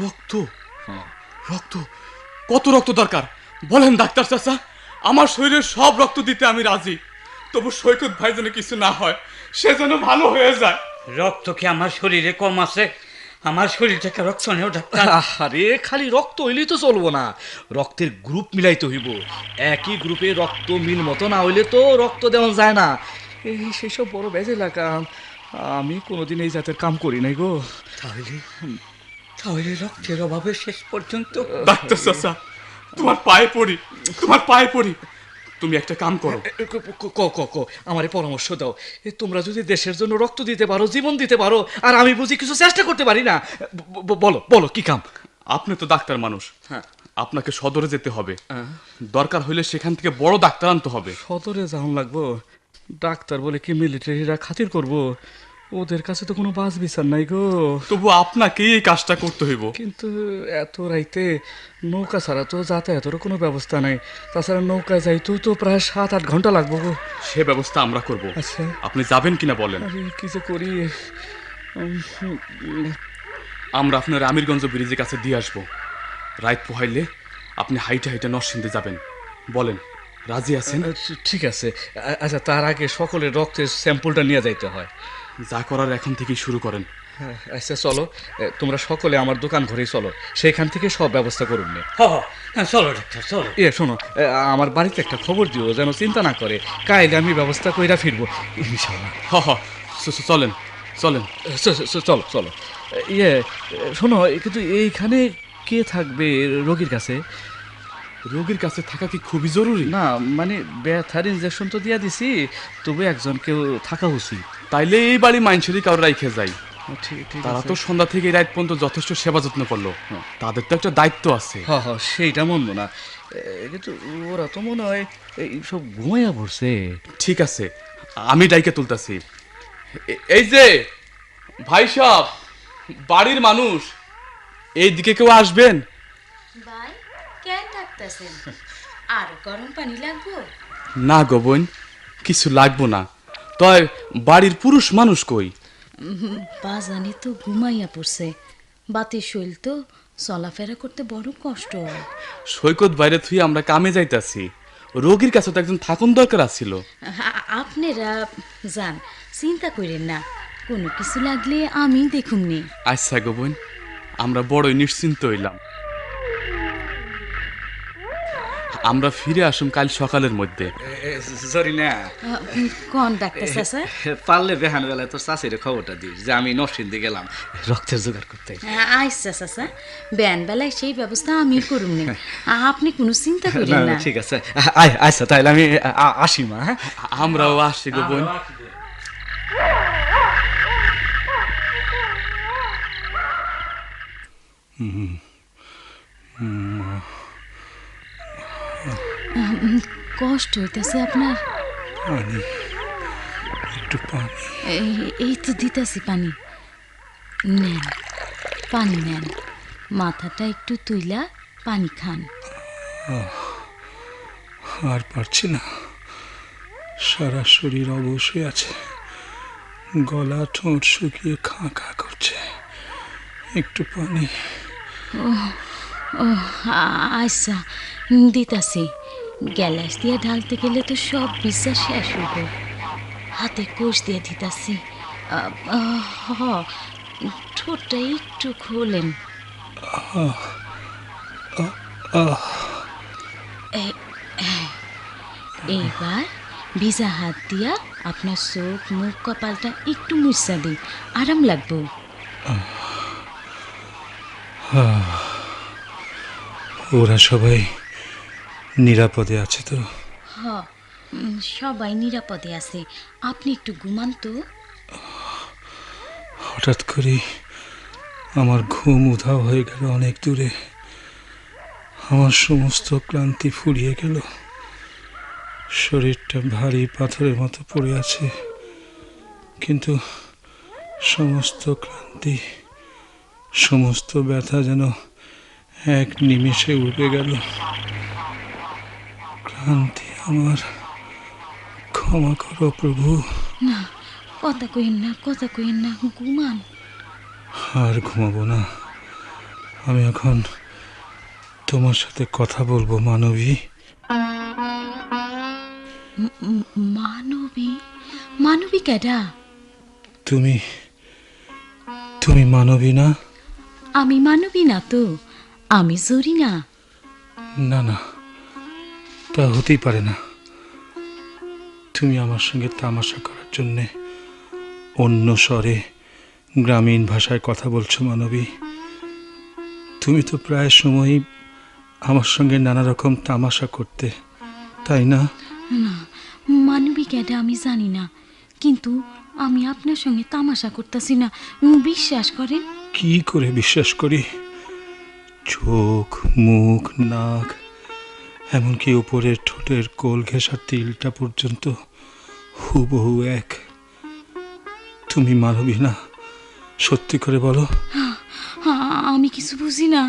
রক্ত? রক্ত? কত রক্ত দরকার বলেন ডাক্তার চাচা? আমার শরীরের সব রক্ত দিতে আমি রাজি, তবু সৈকত ভাই যেন কিছু না হয়, সে যেন ভালো হয়ে যায়। রক্ত কি আমার শরীরে কম আছে? আমার শরীর থেকে রক্ত নেও ডাক্তার। আরে খালি রক্ত হইলেই তো চলবো না, রক্তের গ্রুপ মিলাইতে হইব। একই গ্রুপে রক্ত মিল মতো না হইলে তো রক্ত দেওয়া যায় না। এই সেসব বড় বেজে লাগাম, আমি কোনোদিন এই জাতের কাম করি নাই গো। তাহলে রক্তের অভাবে শেষ পর্যন্ত। ডাক্তার চাচা তোমার পায়ে পড়ি, তোমার পায়ে পড়ি, তুমি একটা কাম করো। আমারে পরামর্শ দাও। তোমরা যদি দেশের জন্য রক্ত দিতে পারো, জীবন দিতে পারো, আর আমি বুঝি কিছু চেষ্টা করতে পারি না, বলো বলো কি কাম? আপনি তো ডাক্তার মানুষ, আপনাকে সদরে যেতে হবে। দরকার হইলে সেখান থেকে বড় ডাক্তার আনতে হবে। সদরে যাওয়ান লাগবো? ডাক্তার বলে কি মিলিটারিরা খাতির করবো? ওদের কাছে তো কোনো বাস বিচার নাই গো। তবু আপনাকে এই কাজটা করতে হইব। কিন্তু এত রাইতে নৌকা ছাড়া তো যাতায়াতের কোনো ব্যবস্থা নাই। তাছাড়া নৌকায় যাইতেও তো প্রায় 7-8 ঘন্টা লাগবো গো। সে ব্যবস্থা আমরা করব। আচ্ছা, আপনি যাবেন কিনা বলেন? আরে কি যে করি। আমরা আপনার আমিরগঞ্জ ব্রিজের কাছে দিয়ে আসবো। রাত পোহাইলে আপনি হাইটে হাইটে নরসিংদে যাবেন। বলেন রাজি আছেন? ঠিক আছে। আচ্ছা, তার আগে সকলের রক্তের স্যাম্পলটা নিয়ে যাইতে হয়। যা করার এখন থেকেই শুরু করেন। আচ্ছা চলো, তোমরা সকলে আমার দোকান ঘরেই চলো, সেখান থেকে সব ব্যবস্থা করুন। চলো ডাক্তার চলো। শোনো, আমার বাড়িতে একটা খবর দিও যেন চিন্তা না করে, কাইলে আমি ব্যবস্থা কইরা ফিরবো ইনশাআল্লাহ। চলেন চলেন চলো চলো। শোনো, কিন্তু এইখানে কে থাকবে রোগীর কাছে? রোগীর কাছে থাকা কি খুবই জরুরি? না মানে ব্যথার ইনজেকশন তো দিয়া দিছি, তবে একজন কেউ থাকা উচিত। তাইলে এই বাড়ি মাইনসুরি কারো রাইখে যাই। তারা আছে। তো সন্ধ্যা থেকে রাত পর্যন্ত যথেষ্ট সেবা যত্ন করলো, তাদের তো একটা দায়িত্ব আছে। সেইটা মন্দ না, কিন্তু ওরা তো মনে হয় এই সব ঘুমাইয়া পড়ছে। ঠিক আছে, আমি ডাইকে তুলতাছি। এই যে ভাই সাহেব, বাড়ির মানুষ, এই দিকে কেউ আসবেন? ভাই কেন থাকতেছেন? আর গরম পানি লাগবো? না গো বোন, কিছু লাগবো না। তয় বাড়ির পুরুষ মানুষ কই? বাজানি তো ঘুমাইয়া পড়ছে, বাতি শৈল তো চলাফেরা করতে বড় কষ্ট হয়। সৈকত বাইরে থুই আমরা কামে যাইতাছি, রোগীর কাছে তো একজন থাকুন দরকার আছিল। আপনারা যান, চিন্তা করেন না, কোনো কিছু লাগলে আমি দেখুমনি। আচ্ছা গো বোন, আমরা বড়ই নিশ্চিন্ত হইলাম। আমরা ফিরে আসুন কাল সকালের মধ্যে। সরি না, কোন ডাক্তার চাচা? পারলে বেহান বেলায় তোর চাষিরে খবরটা দিস যে আমি নরসিংদী গেলাম রক্তের জোগাড় করতে। আচ্ছা চাচা, বেন বেলায় সেই ব্যবস্থা আমি করুম নি, আপনি কোনো চিন্তা করেন না। ঠিক আছে, আচ্ছা তাহলে আমি আসি মা। হ্যাঁ, আমরাও আসছি গো বোন। কষ্ট হইতেছে আপনার? পানি, একটু পানি। এই তো দিতেছি পানি, নেন পানি নেন, মাথাটা একটু তুইলা পানি খান। আর পারছি না, সারা শরীর অবশ হয়ে আছে, গলা ঠোঁট শুকিয়ে খাঁ খাঁ করছে, একটু পানি। ও আচ্ছা দিতাছি, গ্যালাস দিয়ে ঢালতে গেলে তো সব বিশ্বাস শেষ হইব, হাতে কোষ দিয়ে দিতাছি। ঠোঁটটা একটু খোলেন। এইবার ভিজা হাত দিয়া আপনার চোখ মুখ কপালটা একটু মুছা দিই, আরাম লাগবো। ওরা সবাই নিরাপদে আছে তো? সবাই নিরাপদে আছে, আপনি একটু ঘুমান তো। হঠাৎ করে আমার ঘুম উধাও হয়ে গেল অনেক দূরে, আমার সমস্ত ক্লান্তি ফুরিয়ে গেল, শরীরটা ভারী পাথরের মতো পড়ে আছে, কিন্তু সমস্ত ক্লান্তি সমস্ত ব্যথা যেন এক নিমেষে উড়ে গেল। ক্লান্তি আমার, ক্ষমা করো প্রভু। না, কথা কইন না, কথা কইন না, ঘুমান। আর ঘুমাবো না, আমি এখন তোমার সাথে কথা বলবো মানবী। মানবী? মানবী কেডা? তুমি মানবী না? আমি মানবী না তো, আমি জরিনা। না না, তা হতেই পারে না। তুমি আমার সঙ্গে তামাশা করার জন্যে অন্য স্বরে গ্রামীণ ভাষায় কথা বলছো মানবী। তুমি তো প্রায় সময়ই আমার সঙ্গে নানা রকম তামাশা করতে, তাই না? না, মানবী কেডা আমি জানি না, কিন্তু আমি আপনার সঙ্গে তামাশা করতেছি না, বিশ্বাস করেন। কি করে বিশ্বাস করি? চোখ, মুখ, নাক, এমনকি উপরের ঠোঁটের কোল ঘেঁষা তিলটা পর্যন্ত হুবহু এক। তুমি মানবী না? সত্যি করে বলো। আমি কিছু বুঝি না,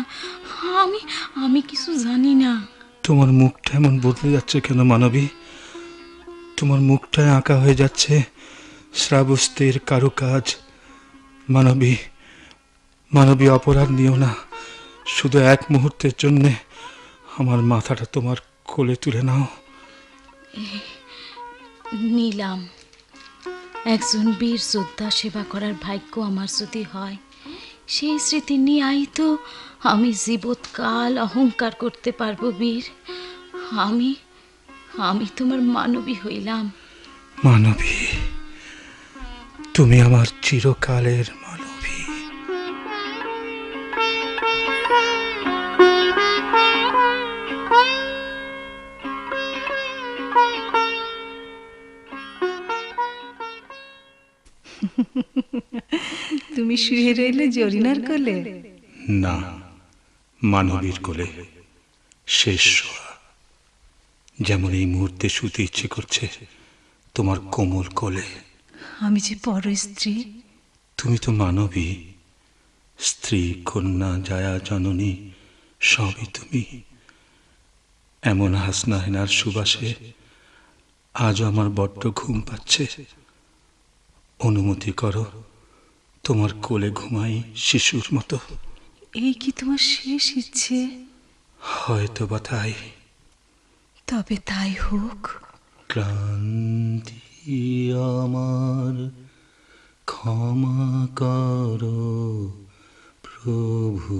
আমি কিছু জানি না। তোমার মুখটা এমন বদলে যাচ্ছে কেন মানবী? তোমার মুখটায় আঁকা হয়ে যাচ্ছে শ্রাবস্তের কারুকাজ। মানবী, মানবী, অপরাধ নিও না, শুধু এক মুহূর্তের জন্যে আমার মাথাটা তোমার কোলে তুলে নাও। নিলাম। একজন বীর যোদ্ধা সেবা করার ভাগ্য আমার যদি হয়, সেই স্মৃতি নিয়েই তো আমি জীবৎকাল অহংকার করতে পারবো বীর। আমি তোমার মানবী হইলাম। মানবী, তুমি আমার চিরকালের মানবী। তুমি শুয়ে রইলে জরিনার কোলে? না, মানবীর কোলে, শেষ শোয়া। যেমন এই মুহূর্তে শুতে ইচ্ছে করছে তোমার কোমল কোলে। আমি যে পর স্ত্রী। তুমি তো মানবী, স্ত্রী, কন্যা, জায়া, জননী, সবই তুমি। এমন হাসনা হেনার সুবাসে আজও আমার বড্ড ঘুম পাচ্ছে। অনুমতি করো, তোমার কোলে ঘুমাই শিশুর মতো। এই কি তোমার শেষ ইচ্ছে? হয়তো বা তাই। তবে তাই হোক। ক্লান্তি আমার, ক্ষমা করো প্রভু।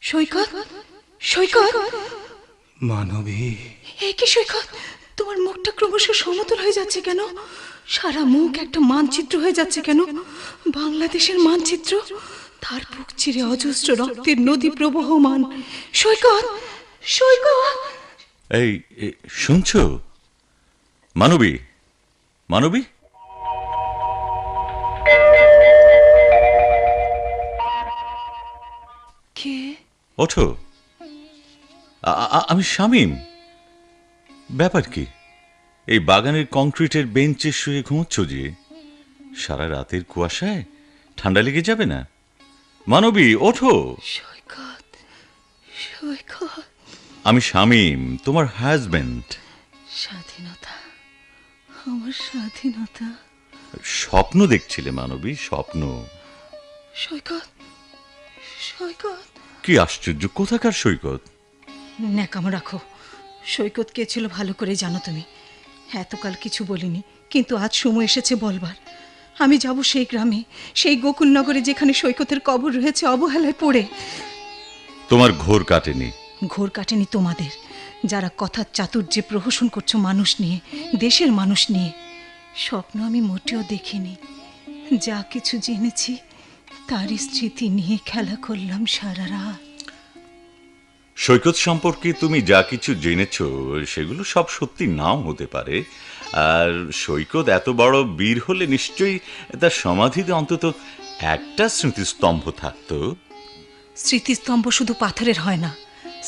সৈকত, সৈকত, মানবী, এ কি সৈকত, তোমার মুখটা ক্রমশ সমতল হয়ে যাচ্ছে কেন? সারা মুখ একটা মানচিত্র হয়ে যাচ্ছে কেন? বাংলাদেশের মানচিত্র, তার বুক চিরে অজস্র রক্তের নদী প্রবহমান। সৈকত, সৈকত, এই শুনছো? মানবী, মানবী, কে? ওঠো। আমি শামীম। ব্যাপার কি? এই বাগানের কংক্রিটের বেঞ্চে শুয়ে ঘুমোচ্ছ যে? সারা রাতের কুয়াশায় ঠান্ডা লেগে যাবে না? মানবী, ওঠো। সৈকত, সৈকত, আমি শামীম, তোমার হাজবেন্ড। স্বাধীনতা, আমার স্বাধীনতা। স্বপ্ন দেখছিলে মানবী, স্বপ্ন। সৈকত, সৈকত, কি আশ্চর্য! কোথাকার সৈকত? ন্যাকাম রাখো। সৈকত কে ছিল ভালো করে জানো তুমি। এতকাল কিছু বলিনি, কিন্তু আজ সময় এসেছে বলবার। আমি যাব সেই গ্রামে, সেই গোকুলনগরে, যেখানে সৈকতের কবর রয়েছে অবহেলায় পড়ে। তোমার ঘোর কাটেনি? ঘোর কাটেনি তোমাদের, যারা কথার চাতুর্যে প্রহসন করছো মানুষ নিয়ে, দেশের মানুষ নিয়ে। স্বপ্ন আমি মোটেও দেখিনি। যা কিছু জেনেছি তারই স্মৃতি নিয়ে খেলা করলাম সারা রাত। সৈকত সম্পর্কে তুমি যা কিছু জেনেছ সেগুলো সব সত্যি নাও হতে পারে। আর সৈকত এত বড় বীর হলে নিশ্চয়ই তার সমাধিতে অন্তত একটা স্মৃতিস্তম্ভ থাকতো। স্মৃতিস্তম্ভ শুধু পাথরের হয় না।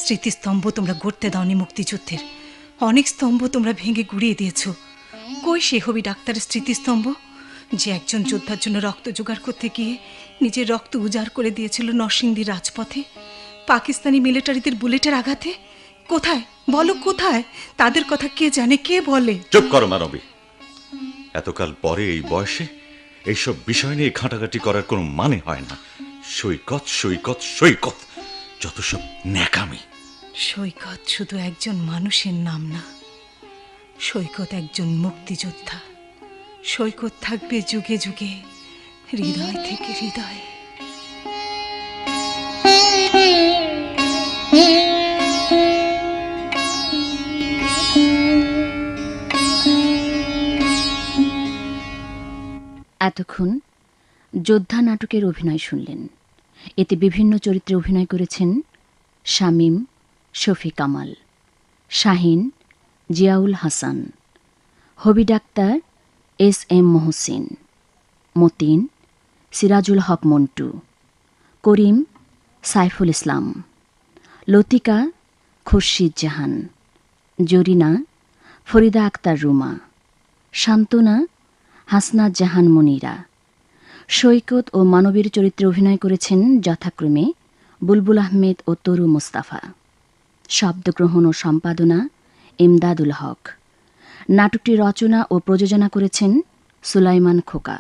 স্মৃতিস্তম্ভ তোমরা গড়তে দাওনি মুক্তিযুদ্ধের। অনেক স্তম্ভ তোমরা ভেঙে গুড়িয়ে দিয়েছ। কই সে হবি ডাক্তারের স্মৃতিস্তম্ভ, যে একজন যোদ্ধার জন্য রক্ত জোগাড় করতে গিয়ে নিজের রক্ত উজাড় করে দিয়েছিল নরসিংদীর রাজপথে, পাকিস্তানি মিলিটারিদের বুলেটের আঘাতে? কোথায় বলো, কোথায়? তাদের কথা কে জানে, কে বলে? চুপ করো মানবী। এতকাল পরে এই বয়সে এইসব বিষয় নিয়ে ঘাঁটাঘাঁটি করার কোনো মানে হয় না। সৈকত, সৈকত, সৈকত, যত সব ন্যাকামি। সৈকত শুধু একজন মানুষের নাম না, সৈকত একজন মুক্তিযোদ্ধা। সৈকত থাকবে যুগে যুগে, হৃদয় থেকে হৃদয়ে। এতক্ষণ যোদ্ধা নাটকের অভিনয় শুনলেন। এতে বিভিন্ন চরিত্রে অভিনয় করেছেন শামীম, শফিক কামাল, শাহিন, জিয়াউল হাসান, হবি ডাক্তার এস.এম. মহসিন, মতিন, সিরাজুল হক মন্টু, করিম, সাইফুল ইসলাম, লতিকা, খুরশিদ জাহান, জরিনা, ফরিদা আক্তার রুমা, শান্তনা, হাসনাত জাহান মনিরা। সৈকত ও মানবীর চরিত্রে অভিনয় করেছেন যথাক্রমে বুলবুল আহমেদ ও তরু মোস্তাফা। শব্দগ্রহণ ও সম্পাদনা ইমদাদুল হক। নাটকটি রচনা ও প্রযোজনা করেছেন সুলাইমান খোকা।